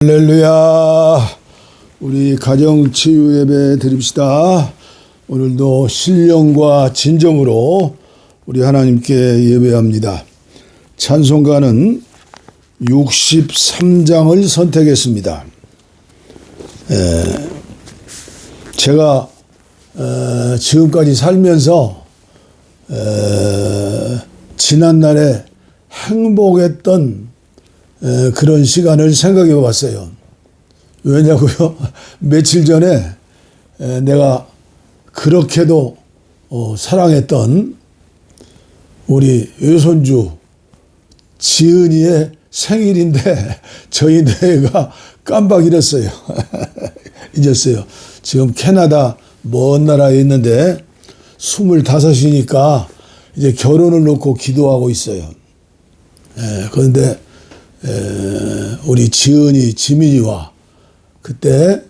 할렐루야. 우리 가정치유 예배 드립시다. 오늘도 신령과 진정으로 우리 하나님께 예배합니다. 찬송가는 63장을 선택했습니다. 제가 지금까지 살면서 지난날에 행복했던 그런 시간을 생각해 봤어요. 왜냐고요? 며칠 전에 내가 그렇게도 사랑했던 우리 외손주 지은이의 생일인데 저희 뇌가 깜빡 잊었어요. 잊었어요. 지금 캐나다 먼 나라에 있는데 25이니까 이제 결혼을 놓고 기도하고 있어요. 그런데 우리 지은이, 지민이와 그때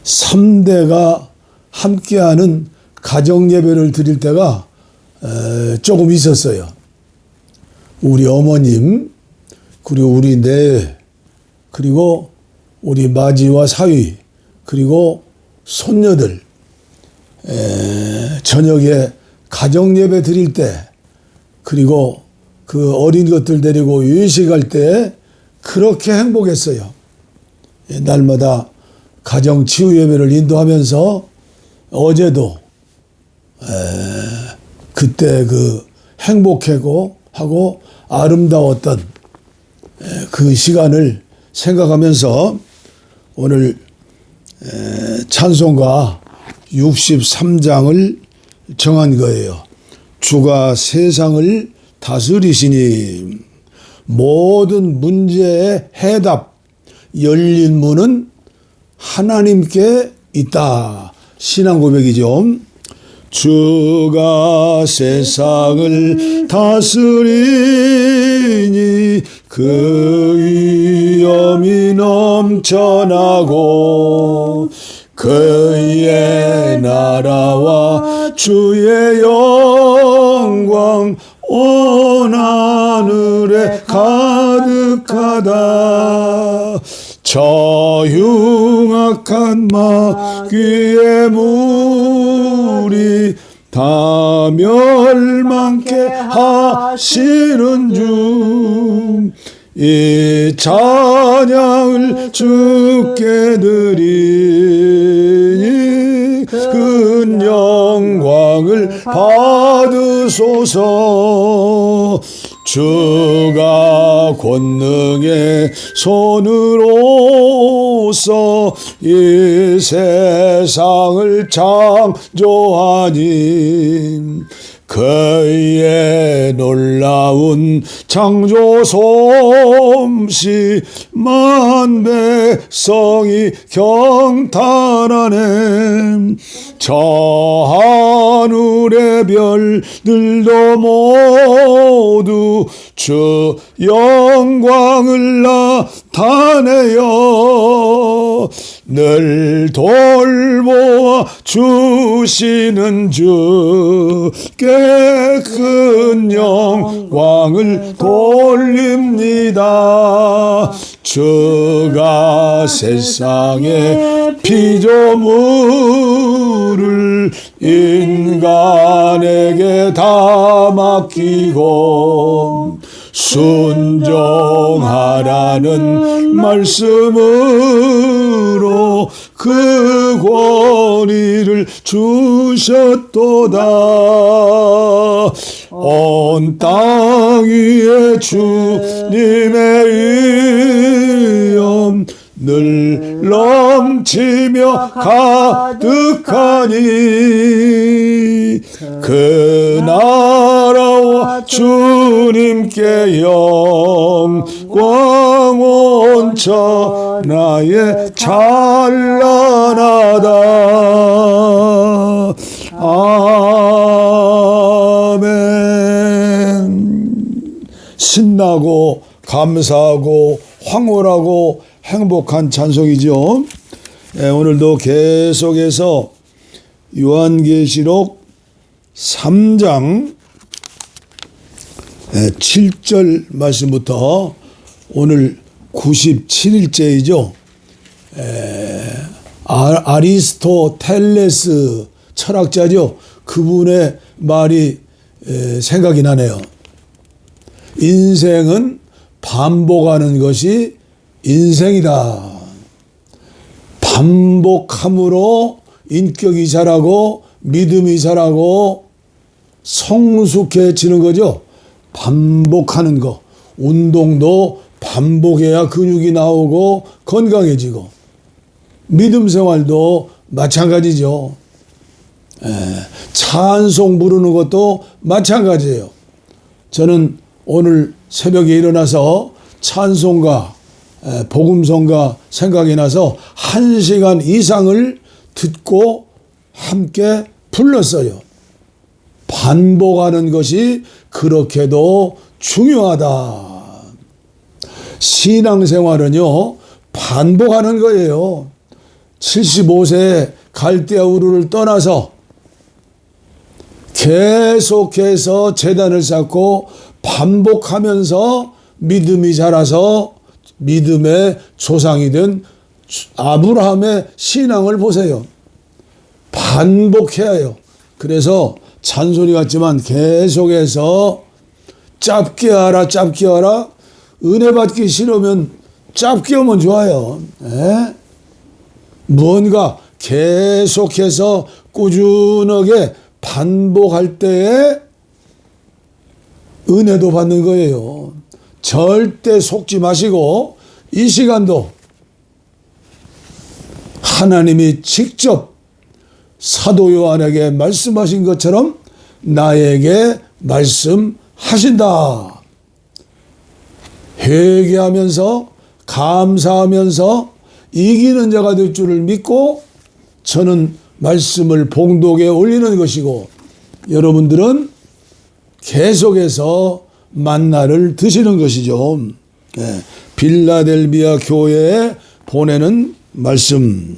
3대가 함께하는 가정예배를 드릴 때가 조금 있었어요. 우리 어머님, 그리고 우리 내, 그리고 우리 마지와 사위, 그리고 손녀들 저녁에 가정예배 드릴 때, 그리고 그 어린 것들 데리고 외식할 때 그렇게 행복했어요. 날마다 가정 치유 예배를 인도하면서 어제도 그때 그 행복하고 하고 아름다웠던 그 시간을 생각하면서 오늘 찬송가 63장을 정한 거예요. 주가 세상을 다스리시니 모든 문제의 해답, 열린 문은 하나님께 있다. 신앙 고백이죠. 주가 세상을 다스리니 그 위엄이 넘쳐나고 그의 나라와 주의 영광 온 하늘에 가득하다. 저 흉악한 마귀의 무리 다 멸망케 하시는 중 이 찬양을 주께 드리니 큰 영광을 받으소서. 주가 권능의 손으로서 이 세상을 창조하니 그의 놀라운 창조 솜씨 만 백성이 경탄하네. 저 하늘의 별들도 모두 주 영광을 나타내요. 늘 돌보아 주시는 주께 큰 영광을 돌립니다. 주가 세상의 피조물을 인간에게 다 맡기고 순종하라는 말씀으로 그 권위를 주셨도다. 온 땅 위에 주님의 위엄 늘 넘치며 가득하니 그 나라와 주님께 영광 온 천하에 찬란하다. 아멘. 신나고 감사하고 황홀하고 행복한 찬송이죠. 오늘도 계속해서 요한계시록 3장 7절 말씀부터 오늘 97일째이죠. 아리스토텔레스 철학자죠. 그분의 말이 생각이 나네요. 인생은 반복하는 것이 인생이다. 반복함으로 인격이 자라고 믿음이 자라고 성숙해지는 거죠. 반복하는 거. 운동도 반복해야 근육이 나오고 건강해지고, 믿음 생활도 마찬가지죠. 찬송 부르는 것도 마찬가지예요. 저는 오늘 새벽에 일어나서 찬송가, 복음성가 생각이 나서 1시간 이상을 듣고 함께 불렀어요. 반복하는 것이 그렇게도 중요하다. 신앙생활은요, 반복하는 거예요. 75세 갈대아 우르를 떠나서 계속해서 제단을 쌓고 반복하면서 믿음이 자라서 믿음의 조상이 된 아브라함의 신앙을 보세요. 반복해야 해요. 그래서 잔소리 같지만 계속해서 짧게 하라, 짧게 하라. 은혜 받기 싫으면 짧게 하면 좋아요. 무언가 계속해서 꾸준하게 반복할 때에 은혜도 받는 거예요. 절대 속지 마시고 이 시간도 하나님이 직접 사도 요한에게 말씀하신 것처럼 나에게 말씀하신다. 회개하면서 감사하면서 이기는 자가 될 줄을 믿고 저는 말씀을 봉독에 올리는 것이고, 여러분들은 계속해서 만나를 드시는 것이죠. 빌라델비아 교회에 보내는 말씀.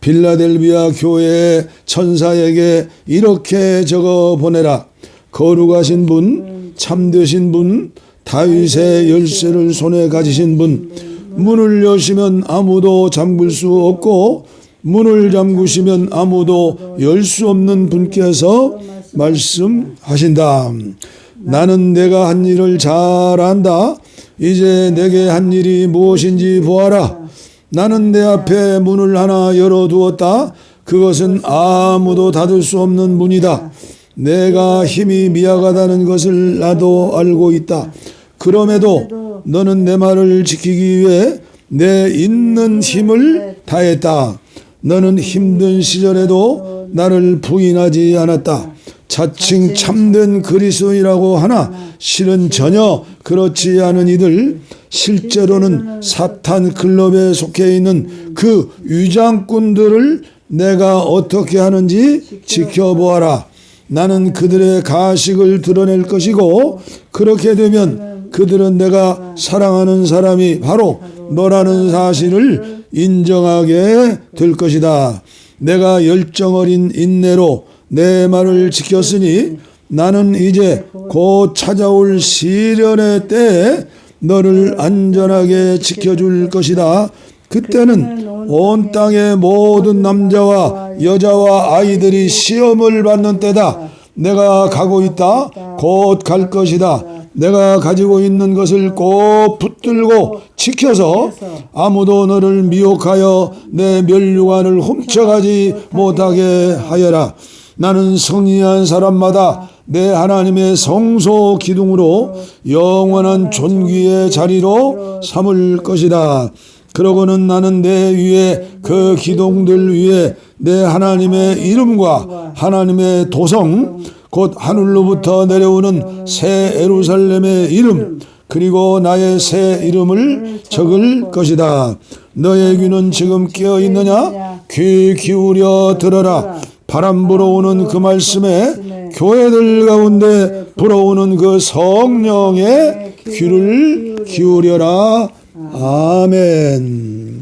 빌라델비아 교회의 천사에게 이렇게 적어 보내라. 거룩하신 분, 참되신 분, 다윗의 열쇠를 손에 가지신 분, 문을 여시면 아무도 잠글 수 없고 문을 잠그시면 아무도 열 수 없는 분께서 말씀하신다. 나는 내가 한 일을 잘 안다. 이제 내게 한 일이 무엇인지 보아라. 나는 내 앞에 문을 하나 열어두었다. 그것은 아무도 닫을 수 없는 문이다. 내가 힘이 미약하다는 것을 나도 알고 있다. 그럼에도 너는 내 말을 지키기 위해 내 있는 힘을 다했다. 너는 힘든 시절에도 나를 부인하지 않았다. 자칭 참된 그리스도인이라고 하나 실은 전혀 그렇지 않은 이들, 실제로는 사탄 클럽에 속해 있는 그 위장꾼들을 내가 어떻게 하는지 지켜보아라. 나는 그들의 가식을 드러낼 것이고, 그렇게 되면 그들은 내가 사랑하는 사람이 바로 너라는 사실을 인정하게 될 것이다. 내가 열정 어린 인내로 내 말을 지켰으니 나는 이제 곧 찾아올 시련의 때에 너를 안전하게 지켜줄 것이다. 그때는 온 땅의 모든 남자와 여자와 아이들이 시험을 받는 때다. 내가 가고 있다. 곧 갈 것이다. 내가 가지고 있는 것을 꼭 붙들고 지켜서 아무도 너를 미혹하여 내 멸류관을 훔쳐가지 못하게 하여라. 나는 성리한 사람마다 내 하나님의 성소 기둥으로 영원한 존귀의 자리로 삼을 것이다. 그러고는 나는 내 위에 그 기둥들 위에 내 하나님의 이름과 하나님의 도성 곧 하늘로부터 내려오는 새 예루살렘의 이름 그리고 나의 새 이름을 적을 것이다. 너의 귀는 지금 깨어 있느냐? 귀 기울여 들어라. 바람 불어오는 그 말씀에 교회들 가운데 불어오는 그 성령의 귀를 기울여라. 아멘.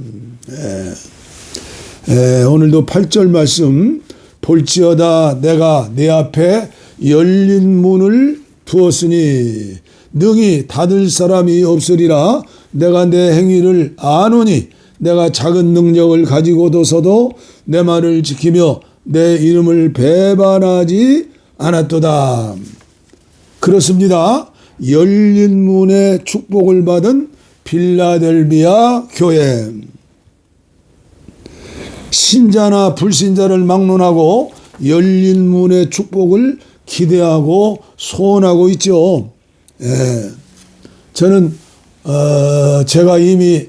오늘도 8절 말씀, 볼지어다 내가 내 앞에 열린 문을 두었으니 능히 닫을 사람이 없으리라. 내가 내 행위를 아노니 내가 작은 능력을 가지고도서도 내 말을 지키며 내 이름을 배반하지 않았도다. 그렇습니다. 열린 문의 축복을 받은 필라델비아 교회. 신자나 불신자를 막론하고 열린 문의 축복을 기대하고 소원하고 있죠. 예. 저는 제가 이미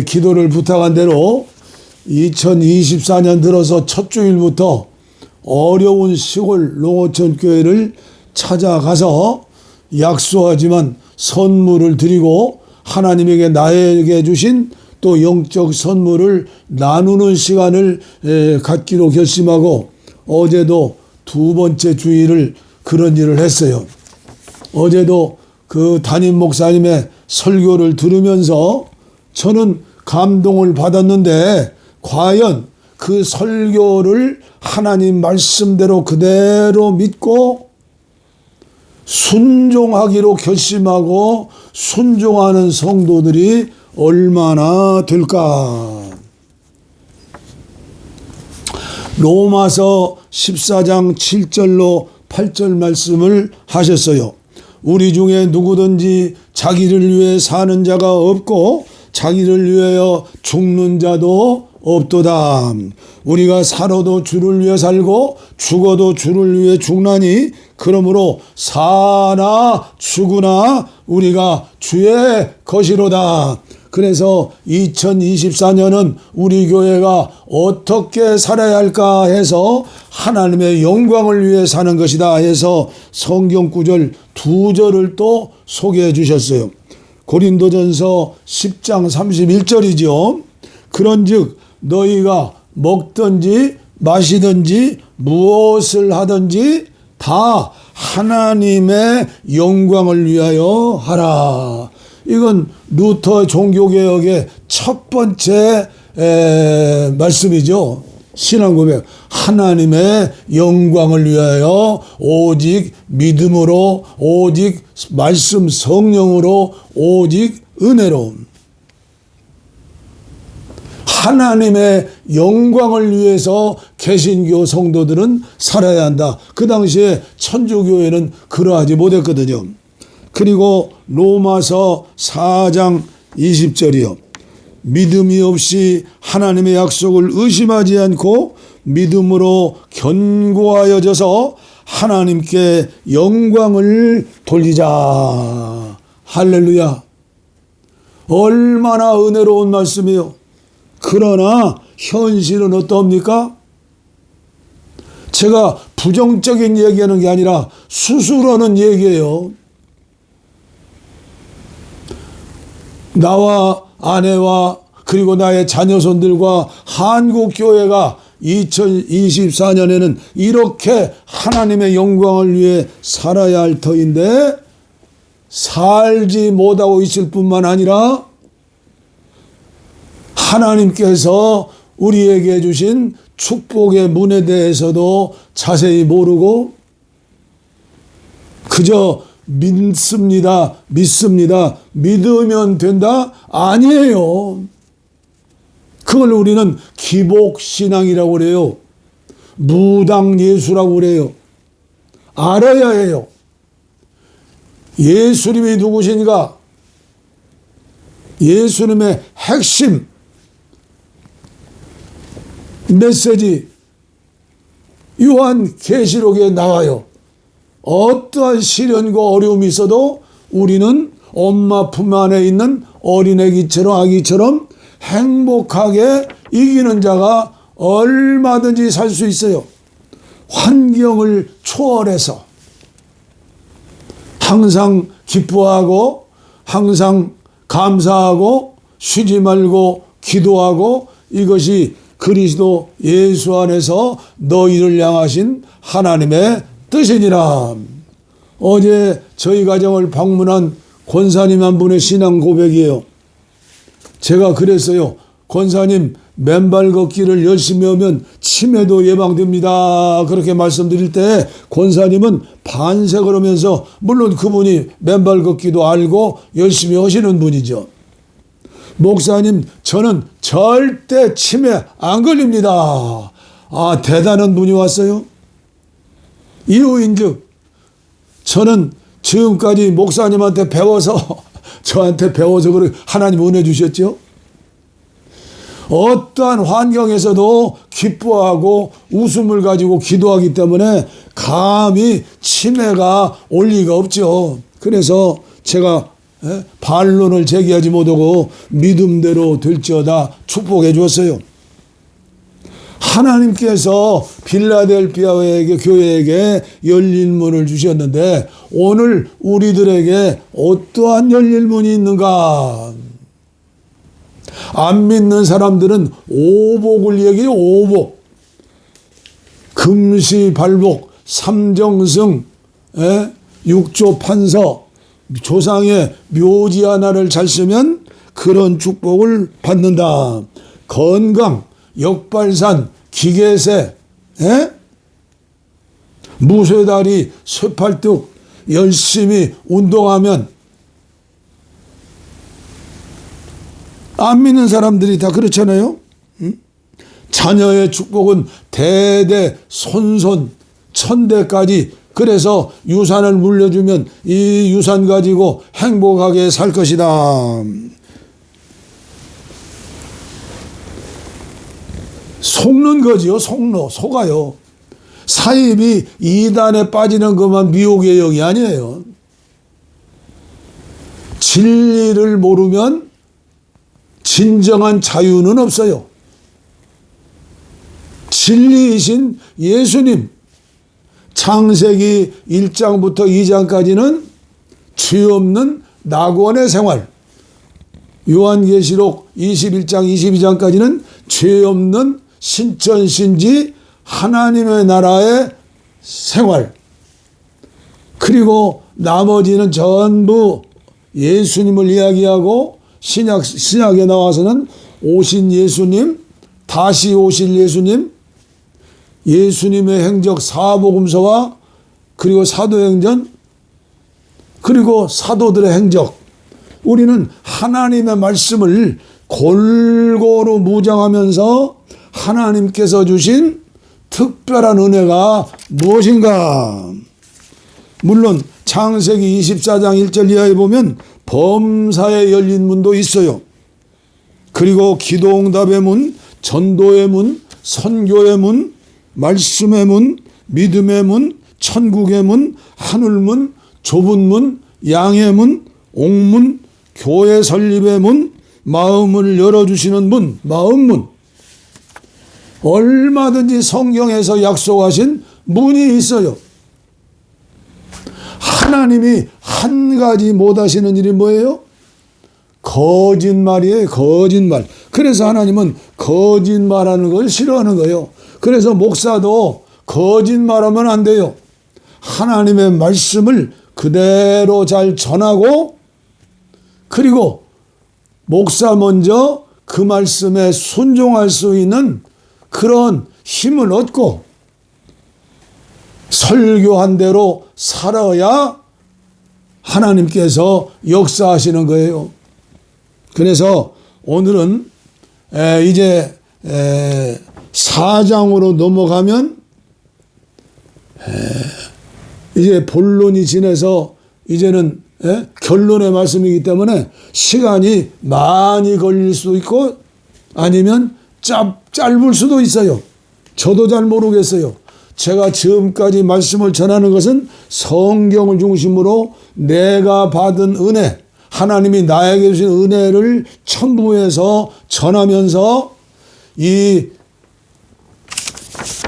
기도를 부탁한 대로 2024년 들어서 첫 주일부터 어려운 시골 농어촌 교회를 찾아가서 약소하지만 선물을 드리고 하나님에게 나에게 주신 또 영적 선물을 나누는 시간을 갖기로 결심하고 어제도 두 번째 주일을 그런 일을 했어요. 어제도 그 담임 목사님의 설교를 들으면서 저는 감동을 받았는데 과연 그 설교를 하나님 말씀대로 그대로 믿고 순종하기로 결심하고 순종하는 성도들이 얼마나 될까? 로마서 14장 7절로 8절 말씀을 하셨어요. 우리 중에 누구든지 자기를 위해 사는 자가 없고 자기를 위하여 죽는 자도 없도다. 우리가 살아도 주를 위해 살고 죽어도 주를 위해 죽나니 그러므로 사나 죽으나 우리가 주의 것이로다. 그래서 2024년은 우리 교회가 어떻게 살아야 할까 해서 하나님의 영광을 위해 사는 것이다 해서 성경 구절 2절을 또 소개해 주셨어요. 고린도전서 10장 31절이죠. 그런즉 너희가 먹든지 마시든지 무엇을 하든지 다 하나님의 영광을 위하여 하라. 이건 루터 종교개혁의 첫 번째 말씀이죠. 신앙고백. 하나님의 영광을 위하여 오직 믿음으로 오직 말씀 성령으로 오직 은혜로 하나님의 영광을 위해서 개신교 성도들은 살아야 한다. 그 당시에 천주교회는 그러하지 못했거든요. 그리고 로마서 4장 20절이요. 믿음이 없이 하나님의 약속을 의심하지 않고 믿음으로 견고하여져서 하나님께 영광을 돌리자. 할렐루야. 얼마나 은혜로운 말씀이요. 그러나 현실은 어떠합니까? 제가 부정적인 얘기하는 게 아니라 수술하는 얘기예요. 나와 아내와 그리고 나의 자녀손들과 한국교회가 2024년에는 이렇게 하나님의 영광을 위해 살아야 할 터인데 살지 못하고 있을 뿐만 아니라 하나님께서 우리에게 주신 축복의 문에 대해서도 자세히 모르고 그저 믿습니다. 믿으면 된다? 아니에요. 그걸 우리는 기복신앙이라고 그래요. 무당예수라고 그래요. 알아야 해요. 예수님이 누구신가? 예수님의 핵심 메시지 요한계시록에 나와요. 어떠한 시련과 어려움이 있어도 우리는 엄마 품 안에 있는 어린애기처럼 아기처럼 행복하게 이기는 자가 얼마든지 살 수 있어요. 환경을 초월해서 항상 기뻐하고 항상 감사하고 쉬지 말고 기도하고 이것이 그리스도 예수 안에서 너희를 향하신 하나님의 뜻이니라. 어제 저희 가정을 방문한 권사님 한 분의 신앙 고백이에요. 제가 그랬어요. 권사님 맨발 걷기를 열심히 하면 치매도 예방됩니다. 그렇게 말씀드릴 때 권사님은 반색을 하면서 물론 그분이 맨발 걷기도 알고 열심히 하시는 분이죠. 목사님, 저는 절대 치매 안 걸립니다. 아, 대단한 분이 왔어요. 이유인즉 저는 지금까지 목사님한테 배워서 저한테 배워서 그렇게 하나님 은혜 주셨죠. 어떠한 환경에서도 기뻐하고 웃음을 가지고 기도하기 때문에 감히 치매가 올 리가 없죠. 그래서 제가 반론을 제기하지 못하고 믿음대로 될지어다 축복해 주었어요. 하나님께서 빌라델피아 교회에게 열린 문을 주셨는데 오늘 우리들에게 어떠한 열린 문이 있는가? 안 믿는 사람들은 오복을 얘기해요. 오복. 금시발복, 삼정승, 육조 판서, 조상의 묘지 하나를 잘 쓰면 그런 축복을 받는다. 건강, 역발산, 기계세, 무쇠다리, 쇠팔뚝, 열심히 운동하면 안 믿는 사람들이 다 그렇잖아요. 자녀의 축복은 대대 손손 천대까지. 그래서 유산을 물려주면 이 유산 가지고 행복하게 살 것이다. 속는 거지요. 속아요. 사입이 이단에 빠지는 것만 미혹의 영이 아니에요. 진리를 모르면 진정한 자유는 없어요. 진리이신 예수님, 창세기 1장부터 2장까지는 죄 없는 낙원의 생활, 요한계시록 21장 22장까지는 죄 없는 신천신지 하나님의 나라의 생활, 그리고 나머지는 전부 예수님을 이야기하고 신약에 나와서는 오신 예수님, 다시 오실 예수님, 예수님의 행적 사복음서와 그리고 사도행전, 그리고 사도들의 행적. 우리는 하나님의 말씀을 골고루 묵상하면서 하나님께서 주신 특별한 은혜가 무엇인가? 물론 창세기 24장 1절 이하에 보면 범사에 열린 문도 있어요. 그리고 기도응답의 문, 전도의 문, 선교의 문, 말씀의 문, 믿음의 문, 천국의 문, 하늘문, 좁은 문, 양의 문, 옥문, 교회 설립의 문, 마음을 열어주시는 문, 마음문. 얼마든지 성경에서 약속하신 문이 있어요. 하나님이 한 가지 못하시는 일이 뭐예요? 거짓말이에요. 거짓말. 그래서 하나님은 거짓말하는 걸 싫어하는 거예요. 그래서 목사도 거짓말하면 안 돼요. 하나님의 말씀을 그대로 잘 전하고, 그리고 목사 먼저 그 말씀에 순종할 수 있는 그런 힘을 얻고 설교한 대로 살아야 하나님께서 역사하시는 거예요. 그래서 오늘은 이제 4장으로 넘어가면 이제 본론이 지나서 이제는 결론의 말씀이기 때문에 시간이 많이 걸릴 수도 있고 아니면 짧을 수도 있어요. 저도 잘 모르겠어요. 제가 지금까지 말씀을 전하는 것은 성경을 중심으로 내가 받은 은혜, 하나님이 나에게 주신 은혜를 첨부해서 전하면서 이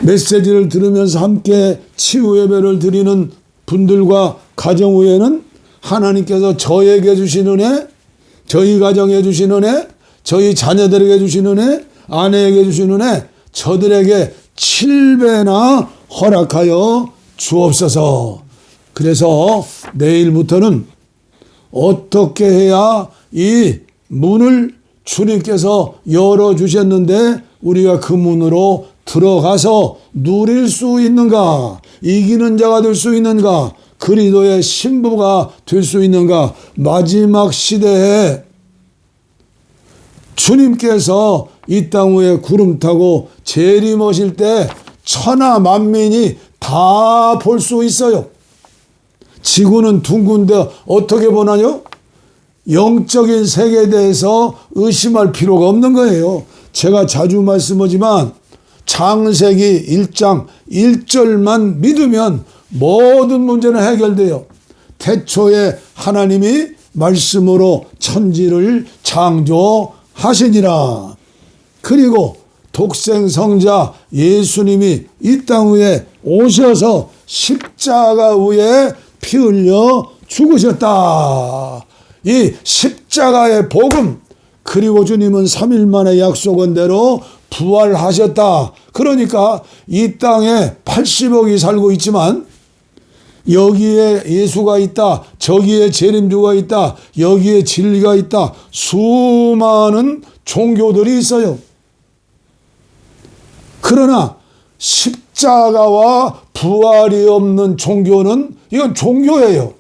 메시지를 들으면서 함께 치유 예배를 드리는 분들과 가정 후에는 하나님께서 저에게 주신 은혜, 저희 가정에 주신 은혜, 저희 자녀들에게 주신 은혜, 아내에게 주신 은혜, 저들에게 7배나 허락하여 주옵소서. 그래서 내일부터는 어떻게 해야 이 문을 주님께서 열어주셨는데 우리가 그 문으로 들어가서 누릴 수 있는가, 이기는 자가 될 수 있는가, 그리스도의 신부가 될 수 있는가, 마지막 시대에 주님께서 이 땅 위에 구름 타고 재림하실 때 천하 만민이 다 볼 수 있어요. 지구는 둥근데 어떻게 보나요? 영적인 세계에 대해서 의심할 필요가 없는 거예요. 제가 자주 말씀하지만 창세기 1장 1절만 믿으면 모든 문제는 해결돼요. 태초에 하나님이 말씀으로 천지를 창조하시니라. 그리고 독생 성자 예수님이 이 땅 위에 오셔서 십자가 위에 피 흘려 죽으셨다. 이 십자가의 복음, 그리고 주님은 3일 만에 약속한 대로 부활하셨다. 그러니까 이 땅에 80억이 살고 있지만 여기에 예수가 있다, 저기에 재림주가 있다, 여기에 진리가 있다, 수많은 종교들이 있어요. 그러나 십자가와 부활이 없는 종교는 이건 종교예요.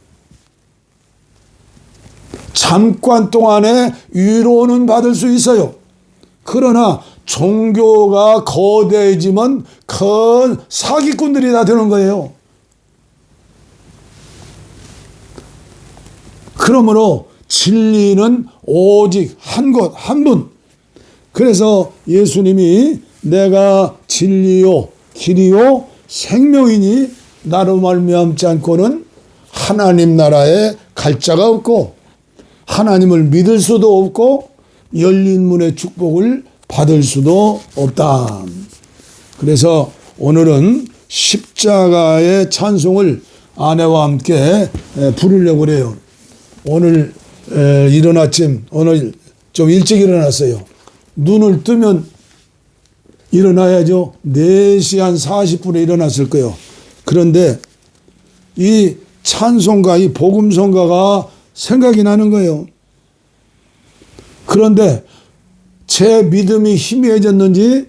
잠깐 동안에 위로는 받을 수 있어요. 그러나 종교가 거대해지면 큰 사기꾼들이 다 되는 거예요. 그러므로 진리는 오직 한 곳, 한 분. 그래서 예수님이 내가 진리요 길이요 생명이니 나로 말미암지 않고는 하나님 나라에 갈 자가 없고 하나님을 믿을 수도 없고 열린 문의 축복을 받을 수도 없다. 그래서 오늘은 십자가의 찬송을 아내와 함께 부르려고 그래요. 오늘 이른 아침, 오늘 좀 일찍 일어났어요. 눈을 뜨면 일어나야죠. 4시 한 40분에 일어났을 거예요. 그런데 이 찬송가, 이 복음성가가 생각이 나는 거예요. 그런데 제 믿음이 희미해졌는지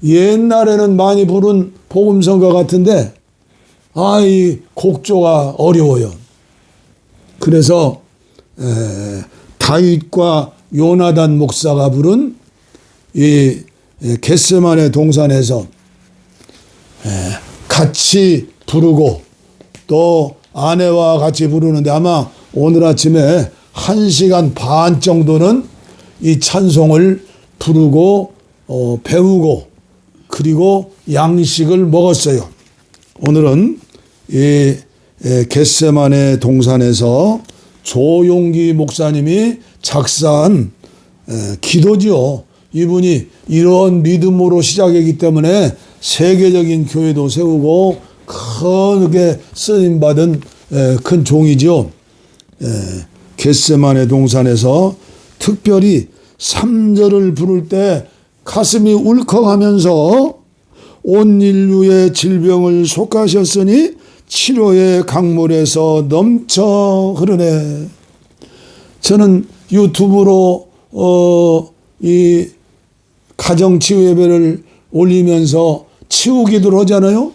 옛날에는 많이 부른 복음성가 같은데 이 곡조가 어려워요. 그래서 다윗과 요나단 목사가 부른 이 겟세마네 동산에서 같이 부르고 또 아내와 같이 부르는데 아마 오늘 아침에 1시간 반 정도는 이 찬송을 부르고 배우고 그리고 양식을 먹었어요. 오늘은 이 겟세마네 동산에서 조용기 목사님이 작사한 기도지요. 이분이 이런 믿음으로 시작했기 때문에 세계적인 교회도 세우고 크게 쓰임받은 큰 종이죠. 겟세마네 동산에서 특별히 3절을 부를 때 가슴이 울컥하면서 온 인류의 질병을 속하셨으니 치료의 강물에서 넘쳐 흐르네. 저는 유튜브로 이 가정치유 예배를 올리면서 치유 기도를 하잖아요.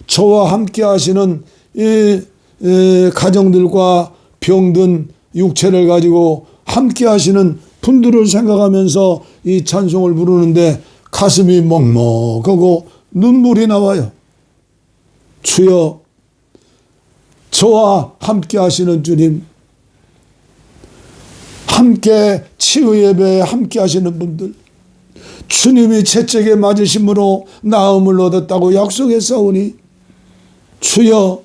저와 함께 하시는 이 가정들과 병든 육체를 가지고 함께 하시는 분들을 생각하면서 이 찬송을 부르는데 가슴이 먹먹하고 눈물이 나와요. 주여, 저와 함께 하시는 주님, 함께 치유 예배에 함께 하시는 분들, 주님이 채찍에 맞으심으로 나음을 얻었다고 약속했사오니 주여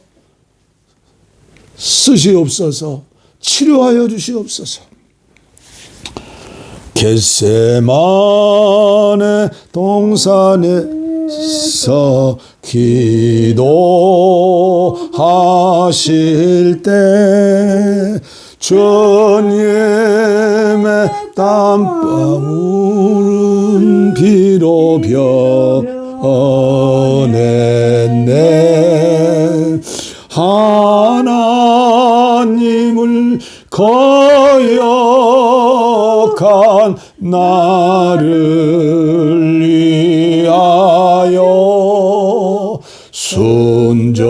쓰시옵소서, 치료하여 주시옵소서. 겟세마네 동산에서 기도하실 때 주님의 땀방울은 비로 변했네. 하나님을 거역한 나를 위하여 순종의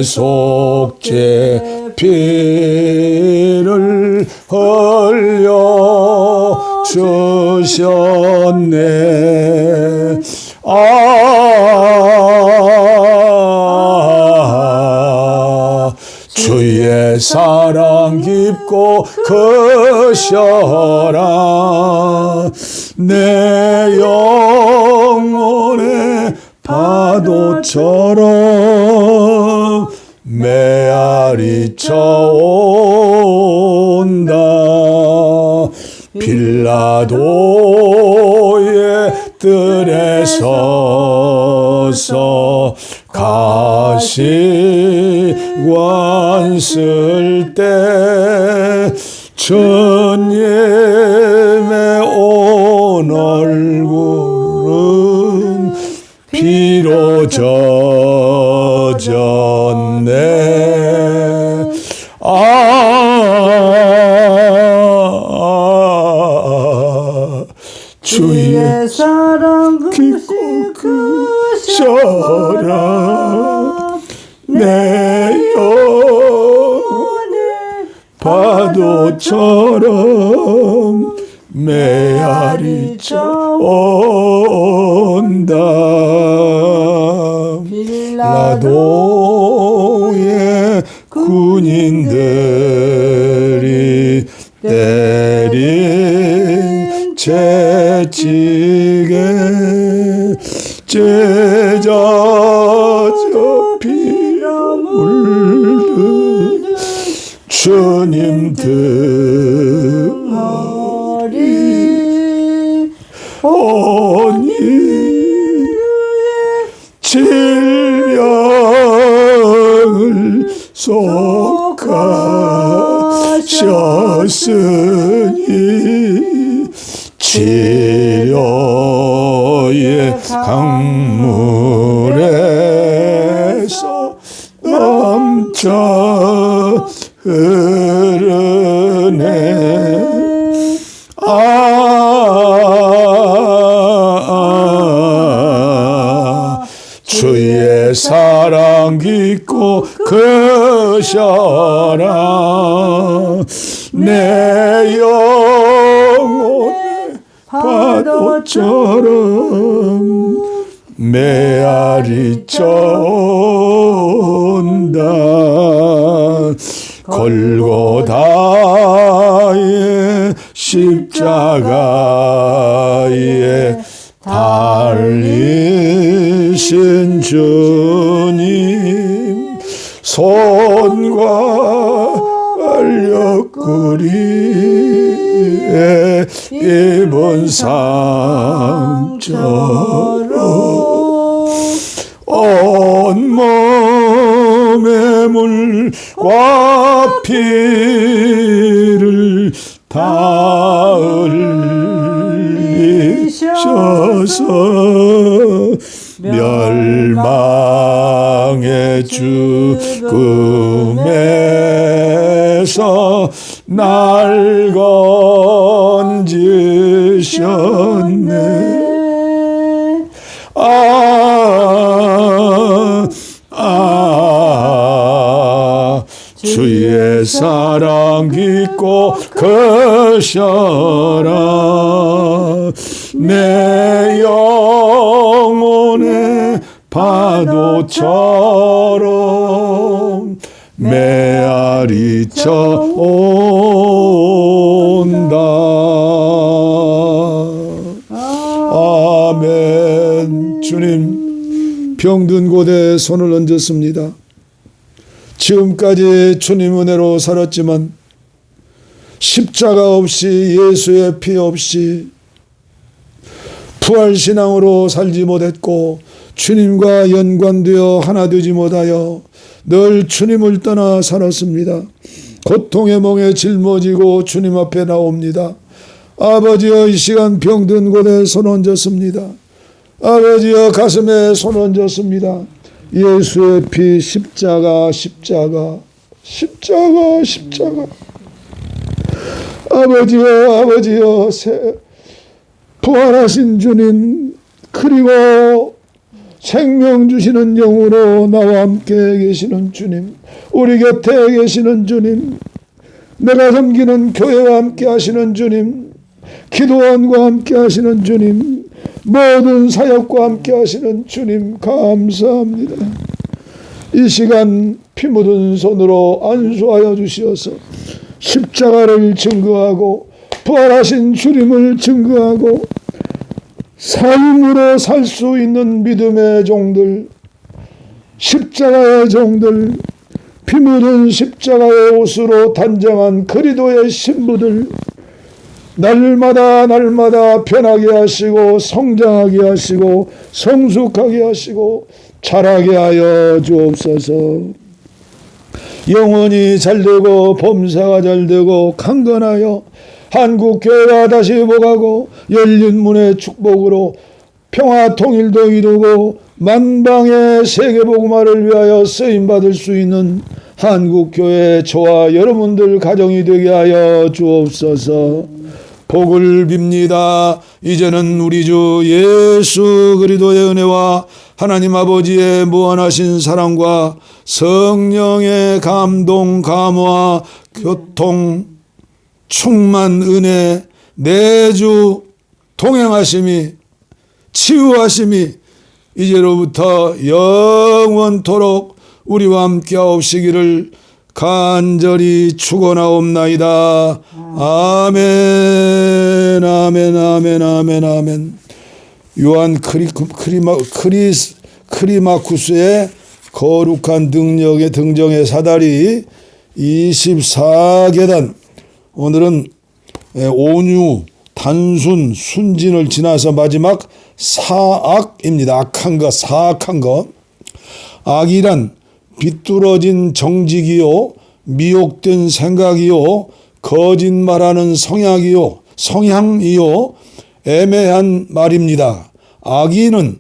속죄 피를 흘려 주셨네. 주의 사랑 깊고 크셔라. 내 영혼의 파도처럼 메아리 쳐온다. 빌라도의 뜰에 서서 가시관 쓸 때 주님의 온 얼굴은 피로 젖었네. 주의 사랑 깊고 크셔라. 내 영혼의 파도처럼 메아리 쳐온다. 빌라도의 군인들이 때린 채찍에 찢어져 피로 물든 주님 등허리 온 인류의 질병을 속하셨으니 치료의 강물에서 넘쳐 흐르네. 주의 사랑 깊고 크셔라. 내 영혼의 파도처럼 메아리 쳐온다. 골고다의 십자가에 달리신 주님 손과 알력구리에 입은 상처로 온몸에 물과 피를 다 흘리셔서 멸망의 죽음에서 날 건지셨네. 주의 사랑 깊고 크셔라. 내 영혼의 파도처럼 메아리 쳐온다. 아멘. 주님, 병든 곳에 손을 얹었습니다. 지금까지 주님 은혜로 살았지만 십자가 없이, 예수의 피 없이 부활신앙으로 살지 못했고 주님과 연관되어 하나 되지 못하여 늘 주님을 떠나 살았습니다. 고통의 멍에 짊어지고 주님 앞에 나옵니다. 아버지여, 이 시간 병든 곳에 손 얹었습니다. 아버지여, 가슴에 손 얹었습니다. 예수의 피, 십자가, 십자가, 십자가, 십자가. 아버지여, 아버지여, 부활하신 주님, 그리고 생명 주시는 영으로 나와 함께 계시는 주님, 우리 곁에 계시는 주님, 내가 섬기는 교회와 함께 하시는 주님, 기도원과 함께 하시는 주님, 모든 사역과 함께 하시는 주님 감사합니다. 이 시간 피 묻은 손으로 안수하여 주시어서 십자가를 증거하고 부활하신 주님을 증거하고 삶으로 살 수 있는 믿음의 종들, 십자가의 종들, 피 묻은 십자가의 옷으로 단장한 그리도의 신부들, 날마다 변하게 하시고 성장하게 하시고 성숙하게 하시고 자라게 하여 주옵소서. 영혼이 잘되고 범사가 잘되고 강건하여 한국교회가 다시 복하고 열린 문의 축복으로 평화 통일도 이루고 만방의 세계복음화를 위하여 쓰임받을 수 있는 한국교회 저와 여러분들 가정이 되게 하여 주옵소서. 복을 빕니다. 이제는 우리 주 예수 그리스도의 은혜와 하나님 아버지의 무한하신 사랑과 성령의 감동 감화 교통 충만 은혜 내주 동행하심이 치유하심이 이제로부터 영원토록 우리와 함께 하옵시기를 간절히 축원하옵나이다. 아멘 아멘 아멘 아멘 아멘. 요한 크리마쿠스의 거룩한 등정의 사다리 24계단. 오늘은 온유 단순 순진을 지나서 마지막 사악입니다. 악한 것, 사악한 것. 악이란 비뚤어진 정직이요, 미혹된 생각이요, 거짓말하는 성향이요, 애매한 말입니다. 악의는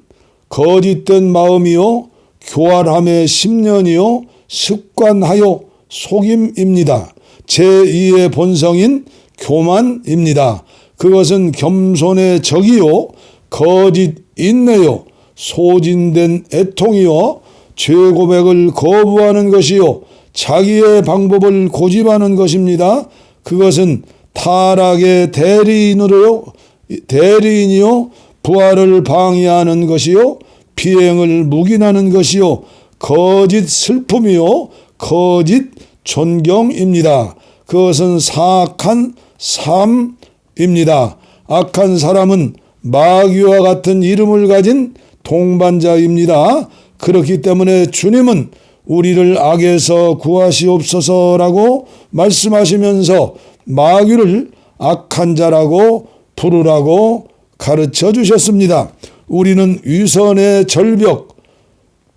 거짓된 마음이요, 교활함의 심년이요, 습관하여 속임입니다. 제2의 본성인 교만입니다. 그것은 겸손의 적이요, 거짓 인내요, 소진된 애통이요, 죄 고백을 거부하는 것이요, 자기의 방법을 고집하는 것입니다. 그것은 타락의 대리인이요, 부활을 방해하는 것이요, 비행을 묵인하는 것이요, 거짓 슬픔이요, 거짓 존경입니다. 그것은 사악한 삶입니다. 악한 사람은 마귀와 같은 이름을 가진 동반자입니다. 그렇기 때문에 주님은 우리를 악에서 구하시옵소서라고 말씀하시면서 마귀를 악한 자라고 부르라고 가르쳐 주셨습니다. 우리는 위선의 절벽,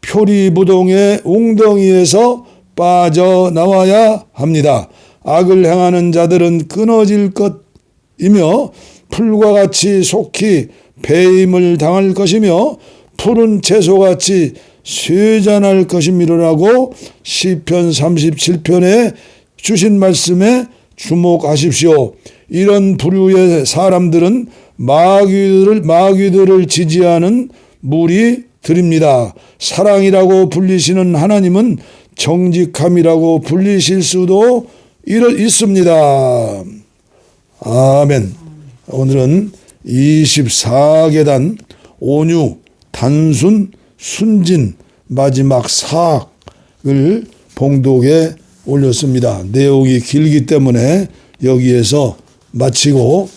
표리부동의 웅덩이에서 빠져나와야 합니다. 악을 행하는 자들은 끊어질 것이며 풀과 같이 속히 배임을 당할 것이며 푸른 채소같이 쇠잔할 것임이라고 시편 37편에 주신 말씀에 주목하십시오. 이런 부류의 사람들은 마귀들을 지지하는 무리들입니다. 사랑이라고 불리시는 하나님은 정직함이라고 불리실 수도 있습니다. 아멘. 오늘은 24계단 온유 단순 순진 마지막 사악을 봉독에 올렸습니다. 내용이 길기 때문에 여기에서 마치고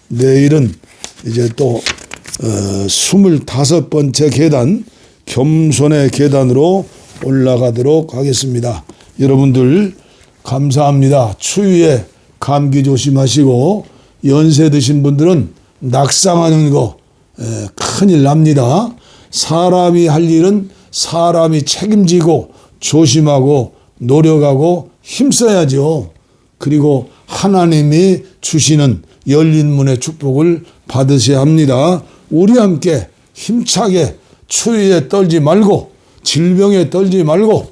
내일은 이제 또 25번째 계단 겸손의 계단으로 올라가도록 하겠습니다. 여러분들 감사합니다. 추위에 감기 조심하시고 연세 드신 분들은 낙상하는 거 큰일 납니다. 사람이 할 일은 사람이 책임지고 조심하고 노력하고 힘써야죠. 그리고 하나님이 주시는 열린 문의 축복을 받으셔야 합니다. 우리 함께 힘차게 추위에 떨지 말고 질병에 떨지 말고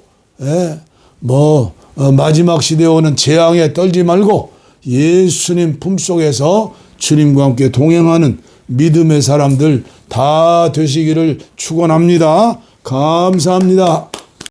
마지막 시대에 오는 재앙에 떨지 말고 예수님 품속에서 주님과 함께 동행하는 믿음의 사람들 다 되시기를 축원합니다. 감사합니다.